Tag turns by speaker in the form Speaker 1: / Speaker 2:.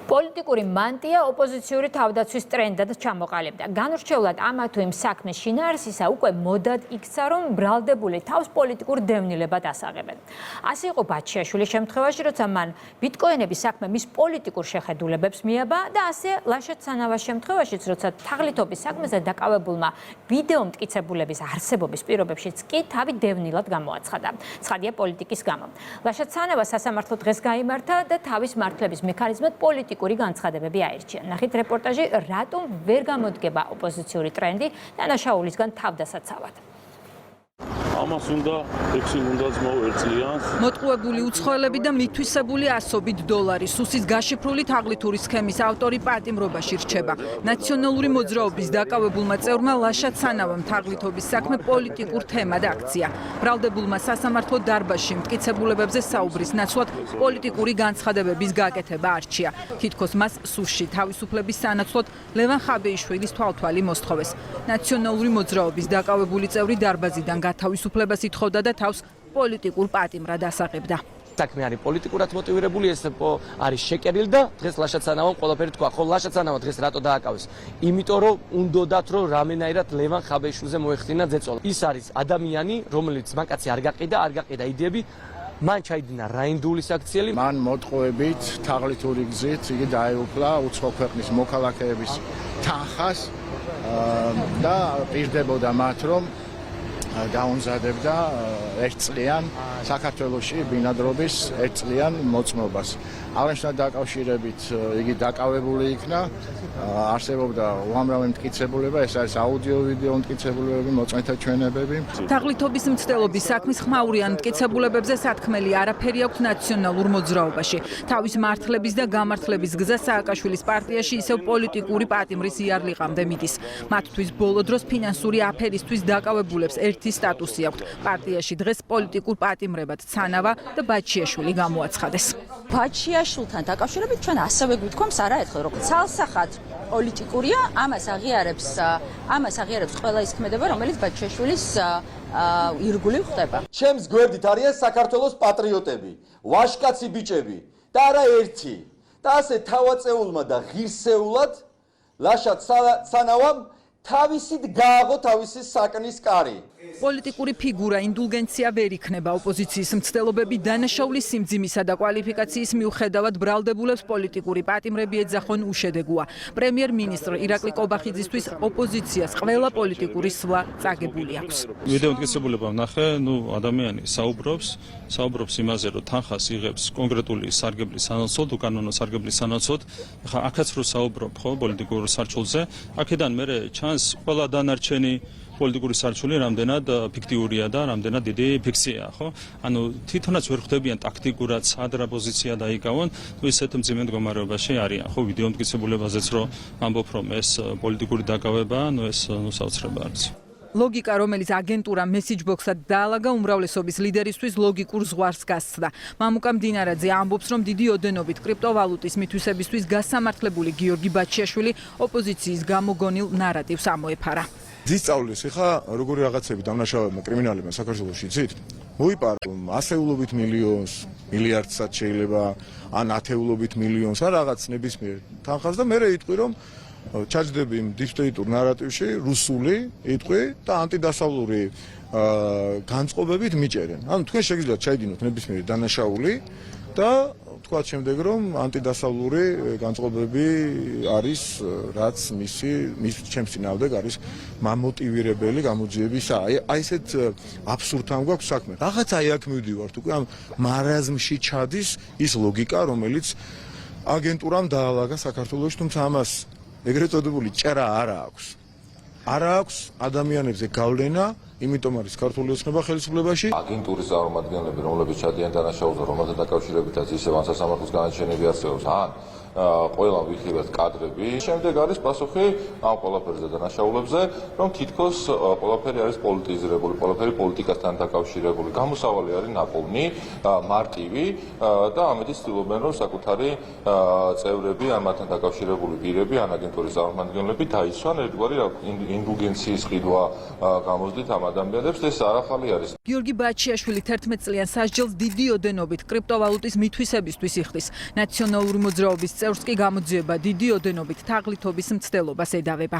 Speaker 1: პოლიტიკური მანტია ოპოზიციური თავდაცვის ტრენდად ჩამოყალიბდა. განურჩევლად ამა თუ იმ საქმის შინაარსისა უკვე მოდად იქცა, რომ ბრალდებული თავს პოლიტიკურ დევნილებად ასაღებენ. ასე იყო ბაჩიაშვილის შემთხვევაში, როცა მან ბიტკოინების საქმე მის პოლიტიკურ შეხედულებებს მიაბა და ასე ლაშა ცანავას შემთხვევაშიც, როცა თაღლითობის საქმეზე დაკავებულმა ვიდეო მტკიცებულების არსებობის პირობებშიც კი თავი დევნილად გამოაცხადა. ცხადია პოლიტიკის გამო. ლაშა ცანავა სასამართლო დღეს გაიმართა და თავის მართლების მექანიზმად პოლიტიკური განცხადებები აირჩია. ნახეთ რეპორტაჟი, რატომ ვერ გამოდგება ოპოზიციური ტრენდი დანაშაულისგან თავდასაცავად.
Speaker 2: ამას უნდა ექსი უნდაც მოერწლიან.
Speaker 3: მოტყუებული უცხოელები და მითვისებული ასობით დოლარი სუსის გაშიფრული თაღლითური სქემის ავტორი პატიმრობაში რჩება. ნაციონალური მოძრაობის დაკავებულმა წევრმა ლაშა ცანავამ თაღლითობის საქმე პოლიტიკურ თემად აქცია. ბრალდებულმა სასამართლო დარბაზში მტკიცებულებებზე საუბრის ნაცვლად პოლიტიკური განცხადებების გაკეთება არჩია. თითქოს მას სუსში თავისუფლების სანაცვლოდ ლევან ხაბეიშვილის თვალთვალი მოსთხოვეს. ნაციონალური მოძრაობის დაკავებული წევრი დარბაზიდან გათავისუფლებას ითხოვდა და თავს პოლიტიკურ პატიმრად ასაღებდა.
Speaker 4: საქმე არის პოლიტიკურად მოტივირებული, ეს არის შეკერილი და დღეს ლაშა ცანავამ ყველაფერი თქვა. ხო, ლაშა ცანავა დღეს რატო დააკავეს? იმიტომ რომ უნდათ რომ რამენაირად ლევან ხაბეიშვილზე მოეხდინა ზეწოლა. ის არის ადამიანი, რომელიც მანკაცი არ გაყიდა იდეები, მან ჩაიდინა რაინდულის აქციელი.
Speaker 5: მან მოტყუებით თაღლითური გზით იგი დაეუფლა უცხო ქვეყნის მოქალაქეების თანხას და პირდებოდა მათ, რომ დაუნზადებდა ერთწლიან საქართველოში ბინადრობის ერთწლიან მოწმობას. აღნიშნულ დაკავშირებით იგი დაკავებული იქნა, არსებობდა უამრავი მტკიცებულება, ეს არის აუდიო-ვიდეო მტკიცებულებები, მოწმეთა ჩვენებები.
Speaker 3: თაღლითობის მცდელობის საქმის ხმაურიან მტკიცებულებებზე სათქმელი არაფერი აქვს ნაციონალურ მოძრაობაში. თავის მართლების და გამართლების გზა სააკაშვილის პარტიაში ისევ პოლიტიკური პატიმრის იარლიყამდე მიდის. მათთვის ბოლო დროს ფინანსური აფერისთვის დაკავებულებს ერთი სტატუსი აქვთ. პარტიაში დღეს პოლიტიკურ პატიმრებად ცანავა და ბაჩიაშვილი გამოაცხადეს.
Speaker 6: ბაჩიაშვილთან დაკავშირებით ჩვენ ასევე გვითქვამს არაერთხელ, რომ ცალსახად პოლიტიკურია, ამას აღიარებს ყველა ის ქმედება, რომელიც ბაჩიაშვილის ირგვლივ ხდება.
Speaker 7: ჩემს გვერდით არიან საქართველოს პატრიოტები, ვაშკაცი ბიჭები და არა ერთი. და ასე თავაწეულმა და ღირსეულად ლაშა ცანავამ თავისით გააღო თავისი საკნის კარი.
Speaker 3: პოლიტიკური ფიგურა ინდულგენცია ვერ იქნება. ოპოზიციის მცდელობები დანაშაულის სიმძიმისა და კვალიფიკაციის მიუხედავად ბრალდებულებს პოლიტიკური პატიმრები ეძახონ უშედეგოა. პრემიერ-მინისტრ ირაკლი კობახიძისთვის ოპოზიციას ყველა პოლიტიკური სვლა წაგებული აქვს.
Speaker 2: ვიდეო მტკიცებულება ვნახე, ადამიანი საუბრობს იმაზე, რომ თანხას იღებს კონკრეტული სარგებლის სანაცვლოდ, უკანონო სარგებლის სანაცვლოდ. ახლა აქაც რო საუბრობ, ხო, პოლიტიკურ სარჩულზე, აქედან მერე ჩანს ყველა დანარჩენი პოლიტიკური სარჩული რამდენად ფიქტიურია და რამდენად დიდი ფიქციაა, ხო? ანუ თვითონაც ვერ ხვდებიან ტაქტიკურად სად რა პოზიცია დაიკავონ, ისეთ მძიმე მდგომარეობაში არიან, ხო? ვიდეო მტკიცებულებაზეც რომ ამბობ, რომ ეს პოლიტიკური დაკავება, ეს საოცრება არის.
Speaker 3: ლოგიკა, რომელიც აგენტურა მესიჯბოქსად დაალაგა უმრავლესობის ლიდერისთვის ლოგიკურ ზღვარს გასცდა. მამუკა მდინარაძე ამბობს, რომ დიდი ოდენობით კრიპტოვალუტის მითვისებისთვის გასამართლებული გიორგი ბაჩიაშვილი ოპოზიციის გამოგონილ ნარატივს ამოეფარა.
Speaker 5: ძისწავლის ხა როგორი რაღაცები დამნაშავებმა კრიმინალებმა საქართველოში იცით? მოიპარა ასეულობით მილიონს, მილიარდსაც შეიძლება, ან ათეულობით მილიონს, ან რაღაც ნებისმიერ თანხას და მე იტყვი რომ ჩაჯდები იმ დიფტეიტურ ნარატივში რუსული იტყვი და ანტიდასავლური განწყობებით მიჭერენ. ანუ თქვენ შეგიძლიათ ჩაიდინოთ ნებისმიერი დანაშაული და თქვათ შემდეგ რომ ანტიდასავლური განწყობები არის რაც მის ჩემს წინააღმდეგ არის მამოტივირებელი გამოძიებისა. აი ესეთ აბსურდთან გვაქვს საქმე. რაღაც აი აქ მივდივართ უკვე ამ მარაზმში ჩადის ის ლოგიკა, რომელიც აგენტურამ დაალაგა საქართველოში, თუმცა ამას ეგრეთ წოდებული ჭერა არა აქვს ადამიანებზე გავლენა, იმიტომ არის ქართული ოცნება ხელისუფლებაში.
Speaker 8: აგენტურის წარმომადგენლები, რომლებიც ჩადიან დანაშაულზე, რომელთა დაკავშირებითაც ისევ ან სასამართლოს განაჩენები არსებობს, ან ყველა ვიხილეთ კადრები. შემდეგ არის პასუხი ამ ყველაფერზე დანაშაულებზე, რომ თითქოს ყველაფერი არის პოლიტიზირებული, ყველაფერი პოლიტიკასთან დაკავშირებული. გამოსავალი არის ნაპოვნი, მარტივი და ამიტომ ცდილობენ, რომ საკუთარი წევრები ან მათთან დაკავშირებული პირები ან აგენტურის წარმომადგენლები დაიცვან ერთგვარი ინდულგენციის ყიდვა გამოსდით ამ ადამიანებს, ეს არახალი არის.
Speaker 3: გიორგი ბაჩიაშვილი 11 წლიან სასჯელს დიდი ოდენობით კრიპტოვალუტის მითვისებისთვის იხდის. ნაციონალური მოძრაობის წევრს კი გამოძიება დიდი ოდენობით თაღლითობის მცდელობას ედავება.